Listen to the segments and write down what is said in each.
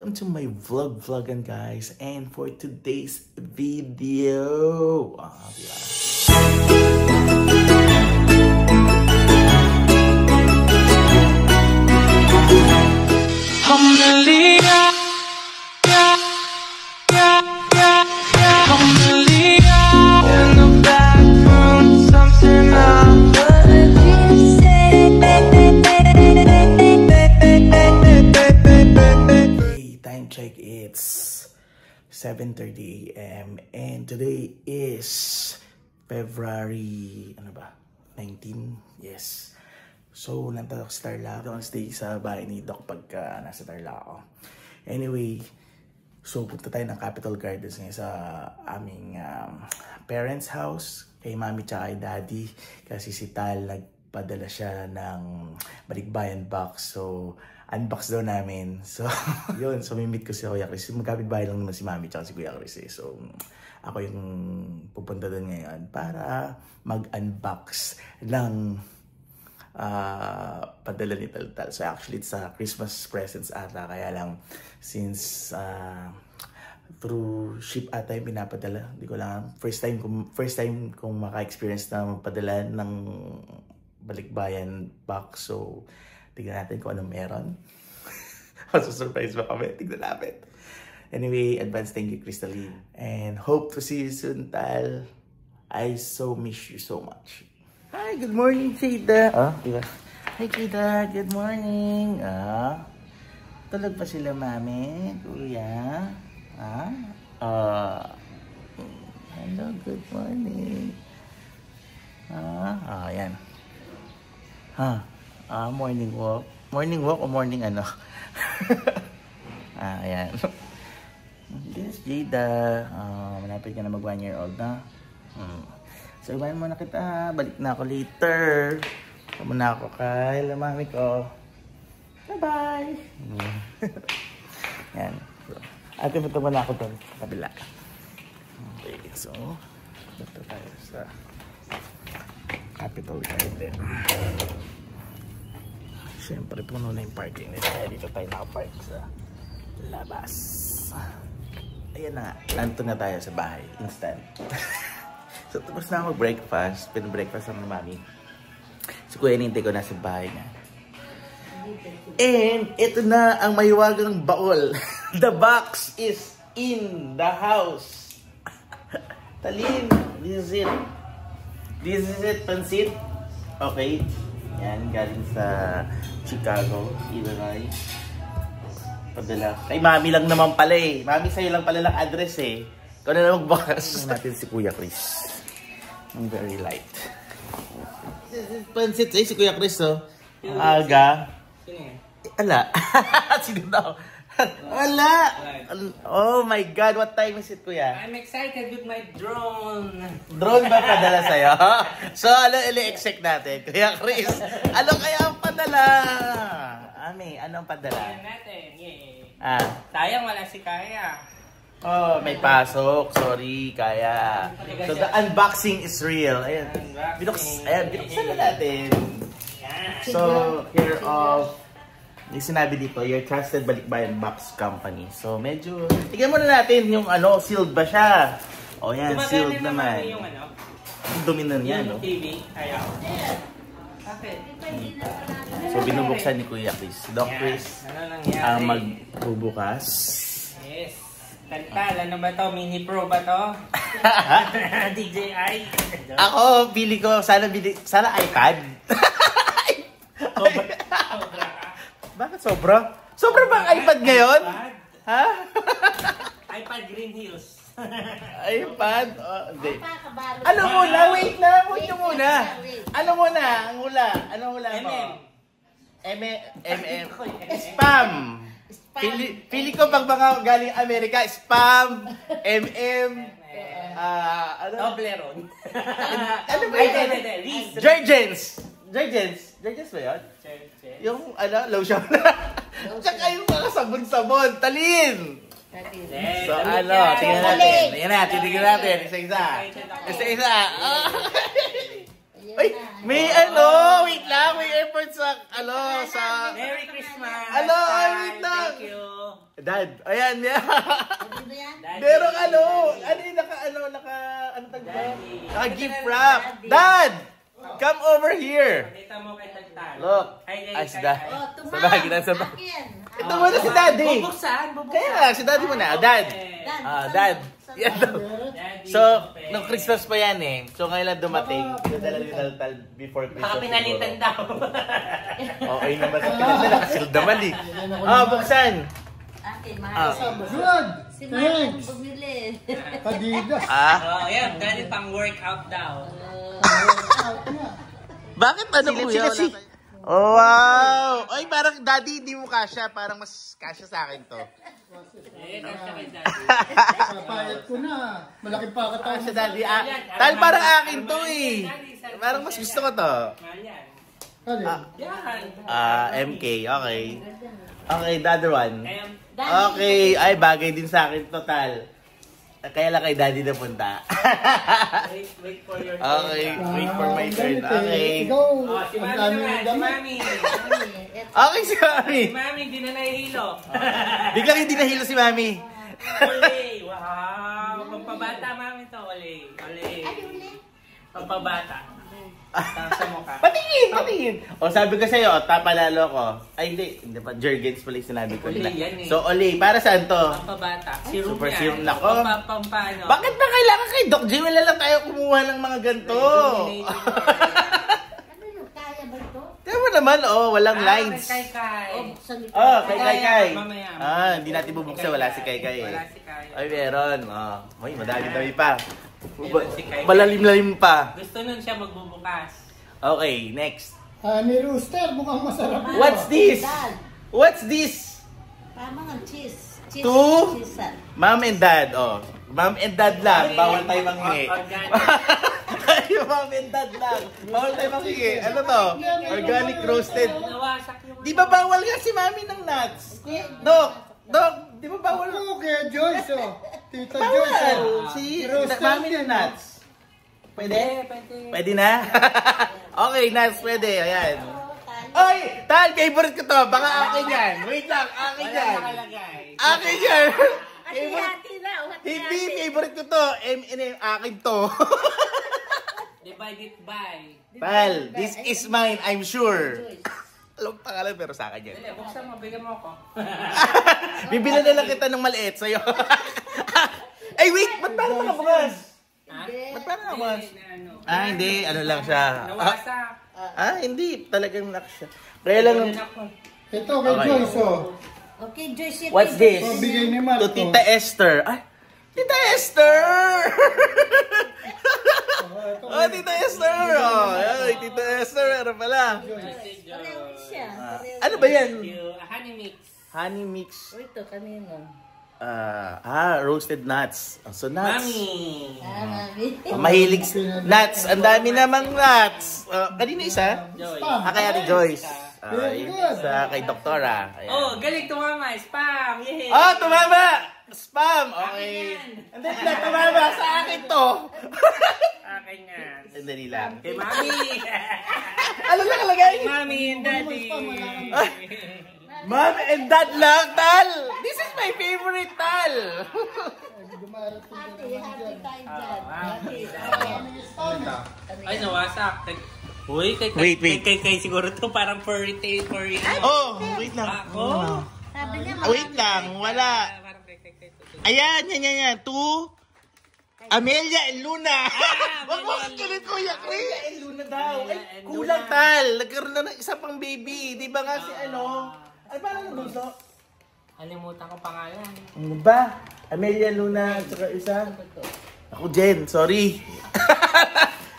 welcome to my vlogan guys. And for today's video, check, it's 7:30 AM and today is February 19. Yes, so nandito ako sa Tarlac. Don't stay sa bahay ni Doc pagka nasa Tarlac ako. Anyway, so punta tayo ng Capitol Gardens ngayon sa aming parents house, kay mami tsaka kay daddy, kasi si Tal nagpadala siya ng balikbayan box. So unbox daw namin. So, yun. So, may meet ko si Kuya Chris. Magkapit bahay lang naman si Mami tsaka si Kuya Chris eh. So, ako yung pupunta doon ngayon para mag-unbox ng padala ni Tal. So, actually, it's a Christmas presents ata. Kaya lang, since through ship ata yung pinapadala. Hindi ko lang. First time kong maka-experience na magpadala ng balikbayan box. So, tignan natin kung anong meron. Masusurprise ba kami? Tignan natin. Anyway, advance thank you, Crystalline. And hope to see you soon, Tal. I so miss you so much. Hi, good morning, Jada. Diba? Hi, Jada. Good morning. Tulog pa sila, Mami? Kuya? Hello, good morning. Yan. Morning walk. Morning walk o morning ano? Ayan. This Jada. Malapit ka na mag 1 year old na. So, ibahin muna kita. Balik na ako later. Ito muna ako kay mami ko. Bye-bye. Yan. At ito muna ako doon. Kabila. Okay. So, dito tayo sa Capitol Garden. Siyempre, puno na yung parking nila. Kaya dito tayo nakapark sa labas. Ayan na nga. Nandito na tayo sa bahay. Instant. So, tapos na ako breakfast. Pin-breakfast ang mami. So, kuya nintay ko nasa bahay na. And, ito na ang mahiwagang baol. The box is in the house. Talin, this is it. This is it, pansit. Okay. Yan, galing sa Chicago, Illinois. Padala. Kay mami lang naman pala eh. Mami, sa'yo lang pala lang address eh. Ikaw na lang magbukas. Natin si Kuya Chris. I'm very light. Pansit eh, si Kuya Chris oh. Aga. Ala. Sino daw? Ala! Oh my God, what time is it, Kuya? I'm excited with my drone. Drone ba padala sa'yo? So, ano ili-expect natin? Kuya Chris, ano kaya ang padala? Ami, anong padala? Ayan natin, yay. Sayang wala si Kaya. Oh, may pasok. Sorry, Kaya. So, the unboxing is real. Ayan. Binuksan na natin. So, here of yung sinabi dito, your trusted balikbayan box company. So, medyo, tignan muna natin yung ano, sealed ba siya? O yan, sealed naman. Yung ano? Dominan yan, no? Yung TV, ayaw. Bakit? So, binubuksan ni Kuya Chris. Doc Chris, ang magbubukas. Yes. Tantal, ano ba to? Mini Pro ba to? DJI. Ako, pili ko, sana iPad. Bakit sobra? Sobra ba ang iPad ngayon? Ha? iPad Green Hills. iPad? Hindi. Ano muna? Wait na. Wait nyo muna. Ano muna? Ang hula. Ano hula mo? MM. Spam. Pili ko pag mga galing Amerika, spam, MM, ano? Toblerone. Ano ba yun? Jergens ba yun? Yung lotion. Tsaka yung mga sabon-sabon. Talin! So tingnan natin. Tingnan natin. Isa-isa. Ay, may wait lang, may effort sa, sa... Merry Christmas! Hello, wait lang. Thank you! Dad, ayan, yan. Daddy. Merong ano yung naka-gift wrap. Dad, come over here. Pakita mo kay Tagtal. Look, Hi, si Dad. Oh, Sabagay na, Ito muna si Daddy. Bubuksan. Kaya nga, si Daddy muna. Dad. Dad. Yan daw. Daddy, So, open. nung Christmas pa yan eh. So, ngayon lang dumating. Pinadala ni Taltal before Christmas. Baka pinalitan daw. Okay naman sa pinadala. Kasil naman eh. Buksan. Good! Si Mama ang bumili. Adidas. Oh, yan. Dahil pang workout daw. Bakit ano kuya? Oh, wow! Ay, parang daddy, hindi mo kasya. Parang mas kasya sa akin to. Kasya kay Daddy. Papayat ko na. Malaki pa ka tayo. Kasya daddy. Tal, parang akin to eh. Parang mas gusto ko to. Mahal yan. Ano? Yan. MK, okay. Okay, the other one. Kaya, Okay, ay bagay din sa akin total. Kaya lang kay daddy na punta. wait for your Okay, turn. wait for my turn. Okay. Ikaw, Oh, si ang Mami dami naman, ng si damit. Mami. Okay si Mami. Si Mami, di na nahihilo. Biglang hindi nahilo si Mami. Ole, wow. Pampabata, Mami to. Ole, ole. Pampabata. Sa mukha. Patingin. O sabi ko sa'yo, panalo ko. Ay hindi pa, Jergens pala yung sinabi ko. Ole yan eh. So Ole, para saan to? Pampabata. Serum Super yan. serum, nako. Pampano. Bakit ba kailangan kay Doc Jim? Wala lang tayo kumuha ng mga ganito. Ano yung kaya ba ito? Kaya mo naman, walang lines. Kay Kai. Kay Kai. Mamaya. Hindi natin bubuksan, wala si Kai Kai. Wala si Kai. Ay, meron. Ay, madami-dami pa. Si Kai. Malalim-lalim pa. Gusto nun siya magbubukas. Okay, next. Ni Rooster, mukhang masarap. What's this? What's this? Tama ng cheese. Cheese. Two? Cheese. Mom and Dad, Mom and Dad lang. Bawal tayo manghingi. Kayo, Mom and Dad lang. Bawal tayo manghingi. Ano to? Organic roasted. Nawasak yung... Di ba bawal nga si Mami ng nuts? Doc, di ba bawal? Ano kaya Joyce, Tita Joyce, Bawal! Si Roasted Mami ng yan, nuts. Pwede? Pwede. Pwede na? Okay, nuts, pwede. Ayan. Oy! Tal, favorite ko to. Baka akin yan. Wait lang, akin Wala yan. nakalagay. Akin yan. Hati-hati na. Hindi, favorite ko to. Akin to. Divide it by. Pal, this is mine, I'm sure. Alam mo pangalan pero sa akin yan. Dali, buksan mo. Bigyan mo ako. Bibila na lang kita ng maliit sa'yo. Ay, wait! Ba't paano nakabukas? Ha? Ba't paano nakabukas? Ano? Hindi. Ano lang siya. Nawasak. Hindi. Talagang siya. Kaya lang... Yun ako. Ito kay Okay. Joyce, Okay, Joyce. What's this? Bigay ni Marco. To Tita Esther. Ay! Tita Esther! Tita Esther! Ay, Tita Esther. Ano pala? Pareho siya. Ano ba yan? Honey mix. Honey mix. Ito, kanino? Roasted nuts. So, nuts. Mami. Mami. Mahilig nuts. Ang dami namang nuts. Kanina isa? Joy. Kay Ate Joyce. Very good. Sa kay Doktora. Ayan. Oh, galing tumama. Spam. Yay. Tumama! Spam! Okay. And then lang, tumama. Sa akin to. Akin yan. Sandali lang. Kay Mami. Ano lang kalagay? Mami and Daddy. Mom and Dad lang, Tal! This is my favorite, Tal! Hati tayo dyan. Ay, nawasak. Uy, Wait. kay siguro to parang furry. Wait lang. Ako? Sabi niya, Wait lang, wala. Parang kay. Ayan, yan. To Amelia and Luna. Wag mo kang galit, Kuya Chris. Amelia and Luna daw. Ay, kulang, Tal. Nagkaroon na ng isa pang baby. Di ba nga si ano? Ay, paano na bunso? Alimutan ko pangalan. Ano ba? Amelia, Luna, at saka isa. Ako, Jen. Sorry.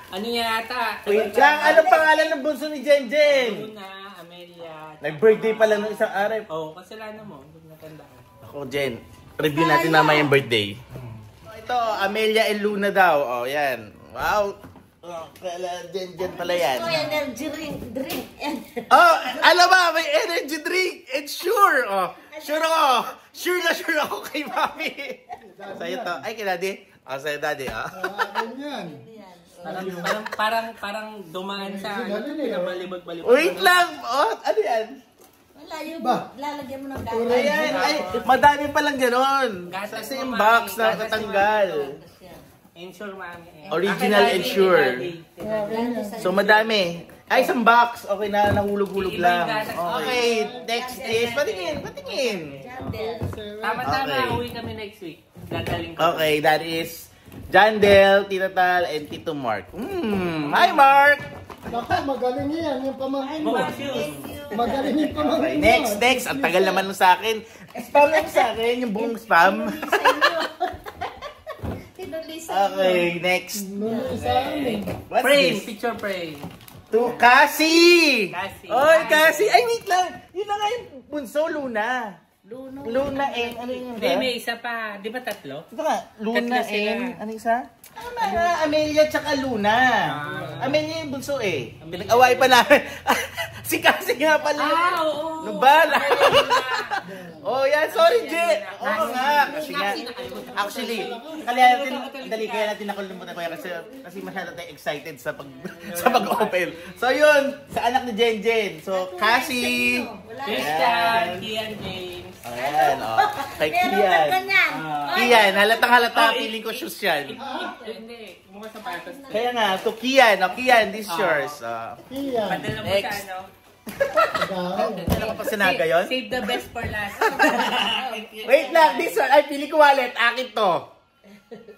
Ano yata? Wait lang. Anong pangalan ng bunso ni Jen? Luna, Amelia. Nag-birthday pa lang ng isang araw. Oh, kasalanan mo. Hindi natandaan. Ako, Jen. Review natin naman yung birthday. Ito, Amelia and Luna daw. Yan. Wow. Jen pala yan. ito energy drink. Alam ba, may energy drink. And sure. Sure ako. Sure ako kay Mami. Sa'yo to. Ay, kay Daddy. Sa'yo, Daddy. Akin yan. Parang dumaan sa Ganun eh, oh. malibag-balibag. Wait lang! Oh, ano yan? Wala yung Ba? lalagyan mo ng Ayan, ay, madami palang ganon. Gatas Kasi mo, yung mami. box na Gatas mo. natanggal. Ensure, mami. Original Akin, daddy, Ensure. daddy. So madami. Ay, isang box. Okay na, nahulog-hulog Iba yung lang. gatas. Okay, next is, patingin. Tama-tama, Okay. uwi kami next week. Dadaling ko. Okay, that is Jandel, Tita Tal, and Tito Mark. Hi, Mark! Naku, magaling yan. Yung pamangkin mo. Bukas shoes. Magaling yung Okay, pamangkin mo. next. Ang tagal naman nun sa akin. Spam lang sa akin, yung buong spam. Okay, next. Nuno sa amin. What's Frame, this? picture frame. To Cassie! Cassie. Oy, Hi. Cassie! Ay, wait lang! Yun na nga yung bunso, Luna. Luno. Luna and, ano yung Hindi, may isa pa. Di ba tatlo? Ito nga, Luna Tatlo sila. and, ano isa? Tama nga, Amelia tsaka Luna. Amelia yung bunso eh. Ang Pinag-away pa namin. Si Cassie nga pala. Oo. Ano ba? Oh, yan. Sorry, Je. Oo nga. Kasi nga, actually, kaya natin nakalimutan ko yan kasi masyado tayo excited sa pag-open. So, yun. Sa anak ni Jen Jen. So, Cassie. Christian, Kian, James. Ayan, oh. Kay Meron Kian. na ganyan. Kian, halatang halata. Feeling ko shoes yan. Hindi, mukha sapatos. Kaya nga, to Kian. Oh, Kian, this is yours. Iyan. Padala mo sa Next. ano. Ano ka pa sinaga yun? Save the best for last. Wait lang, this one. Ay, pili ko wallet. Akin to.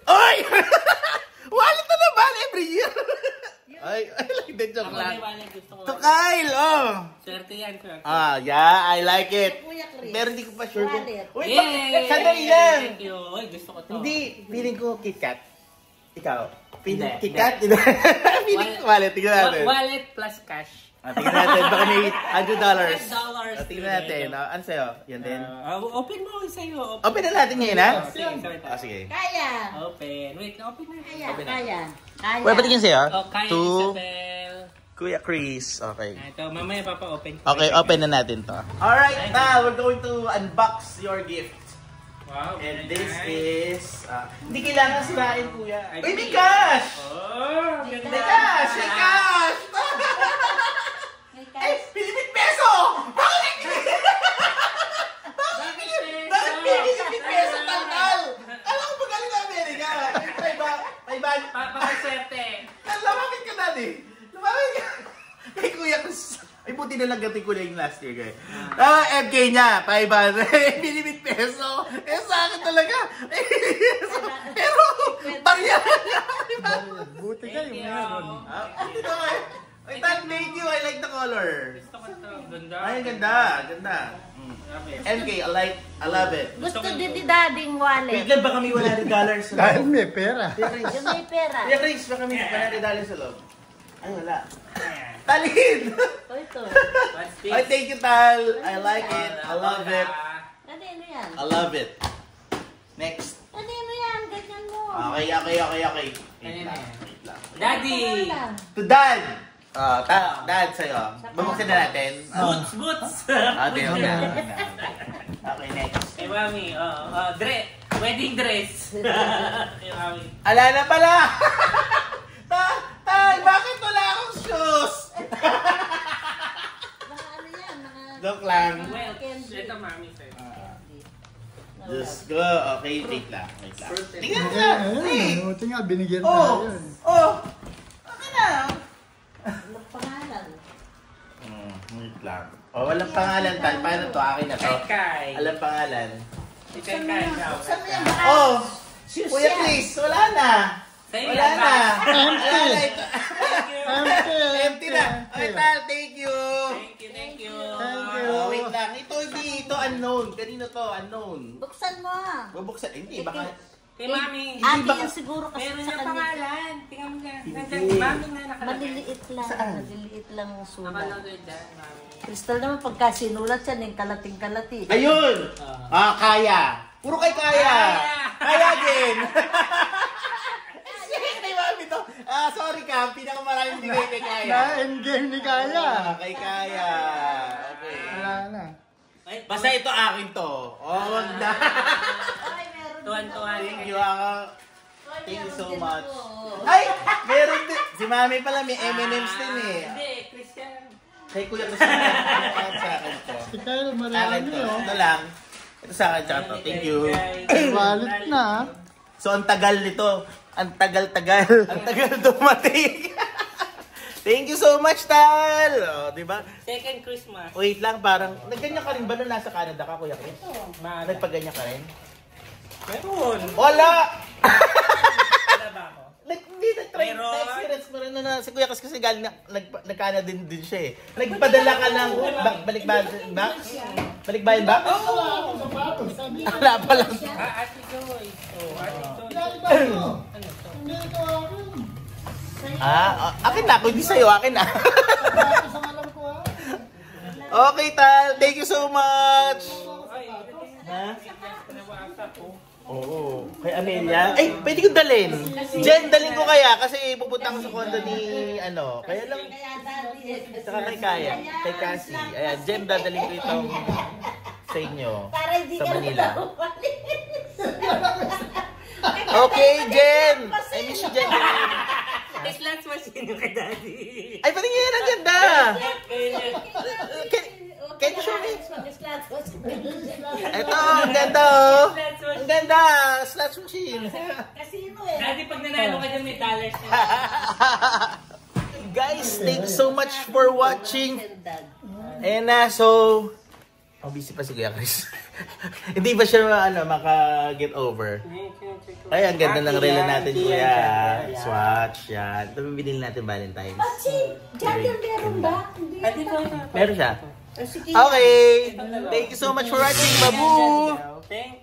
Oy! Wallet na naman every year. Ay, like that joke lang. Gusto ko. To Kyle, oh. Swerte yan, swerte. Yeah, I like it. Kuya Chris. Pero hindi ko pa sure kung... Wallet. Wait, Yay! sandali lang. Thank you. Oy, gusto ko to. Hindi, feeling ko KitKat. Ikaw? Feeling Hindi, KitKat? Feeling ko wallet. Tingnan natin. Wallet plus cash. Tingnan natin. Baka may $100. $100. Tingnan natin. Ano sa'yo? Yan din. Open mo sa'yo. Open na natin ngayon, ha? Sige, sorry. Sige. Kaya. Open. Wait, open na. Kaya. Wala pa tingin sa'yo? Oh, kaya To Isabel. Kuya Chris. Okay. Ito, mamaya papa-open. Okay, open na natin to. Alright, now we're going to unbox your gift. Wow. And very this nice. is... hindi kailangan sirain, kuya. Ay, Uy, may cash! Oh, May ganda. cash! May cash! Ay, Philippine peso! Bakit? Bakit Philippine peso tal-tal? Alam ko magaling na Amerika. May ban. Papaswerte. Lumapit ka dati. Lumapit ka. Kay Kuya Chris. Ay, buti na lang gating ko na yung last year, guys. MK niya, 500. Philippine peso. Sa akin talaga. Pero, barya niya. Buti kayo, meron. Dito kayo. Wait, thank you. I like the color. Gusto ko to. Ganda. Ay, ganda. Ganda. MK, I love it. Gusto din ni dading Wait wallet. lang, baka may $100 sa Dahil loob. may pera. Yung may pera. Kuya Chris, baka may $100 sa loob. Ay, wala. Talin! O ito. What's this? Ay, thank you, Tal. I like it. I love it. Kanino yan? I love it. Next. Kanino yan? Ganyan mo. Okay. Wait Kanina lang. yan. Wait lang. Daddy! To Dad! Dad, sa'yo. Bubuksan na natin. Boots! Okay. Boots yan. Okay, next. Kay Mami, wedding dress. Kay Mami. Ala na pala! Tal, bakit wala akong shoes? Mga ano yan? Mga Joke lang. Well, ito Mami sa'yo. Just go. Okay, wait lang. Tingnan Eh, ka. ayun. Buti nga, binigyan na Oh! yun. Okay na. walang pangalan. Wait lang. Walang pangalan, Tal. Paano to? Akin na to. Kay. Alam pangalan. Si Kay. Saan mo yan? Oh! Kuya Chris, wala na. Sa'yo Wala yan, na. Empty. Wala na ito. Empty. Empty na. Okay, Tal, thank you. Thank you. Thank you. Wait lang. Ito unknown. Kanino to? Unknown. Buksan mo ah. Bubuksan. Hindi, baka... Kay Mami. Ate yan siguro kasi Meron sa niyang kanya. pangalan. Tingnan mo na. Nandyan, Hindi. Mami na nakalagay. Maliliit lang. Saan? Maliliit lang ang sulat. Nakalagay dyan, Mami. Crystal naman pagka sinulat yan, yung kalating-kalati. Ayun! Kaya. Puro kay Kaya. Kaya din. Shit, kay Mami to. Sorry ka. Pinakamaraming bigay kay Kaya. Na-endgame ni Kaya. Kay Kaya. Okay. Wala na. Basta ito akin to. Wag na. Ay, meron Tuwan-tuwan. Thank you, ako. Thank you so much. Ay! Meron din. Si Mami pala may M&M's din eh. Hindi, Christian. Kay Kuya Christian. Ano sa akin to? Si Kyle, Akin marami to. oh. Ito lang. Ito sa akin tsaka to. Thank you. Wallet na. So, ang tagal nito. Ang tagal-tagal. Ang tagal dumating. Thank you so much, Tal! O, diba? Second Christmas. Wait lang, parang... Nagganyan ka rin ba nung nasa Canada ka, Kuya Chris? Maaga. Nagpaganyan ka rin? Meron. Wala! Wala ba ako? Hindi, nag-try. Meron. Na-experience mo rin na si Kuya kasi galing nag-Canada din siya eh. Nagpadala ka ng balikbayan box? Balikbayan box? Wala pa lang. Ate Joy. Oh, Ate Joy. Ano to? Hindi ito akin. Akin na. Kung hindi sa'yo, akin na. Isang alam ko ah. Okay, Tal. Thank you so much. Ay, Ha? nawasak ko. Oo. Kay Amelia? Ay, pwede ko dalhin. Jen, dalhin ko kaya kasi pupunta ko sa condo ni ano. Kaya lang, saka kay Kaya, kay Cassie. Ayan, Jen, dadalhin ko itong sa inyo. Sa Manila. Okay, Jen! I miss you, Jen. Slot machine yung kay Daddy. Ay, patingin, ang ganda! Can you show me? Ito, ang ganda oh! Ang ganda! Slot machine! Kasino eh. Daddy, pag nanalo ka dyan, may dollars na. Guys, thanks so much for watching. And so... Oh, busy pa si Kuya Chris. Hindi ba siya maka-get over? Ay, ang ganda ng relo natin, Kuya. Swatch, yan. Ito binili natin Valentine's. Jagger meron ba? Ate ko. Meron siya. Okay. Thank you so much for watching, Babu. Thank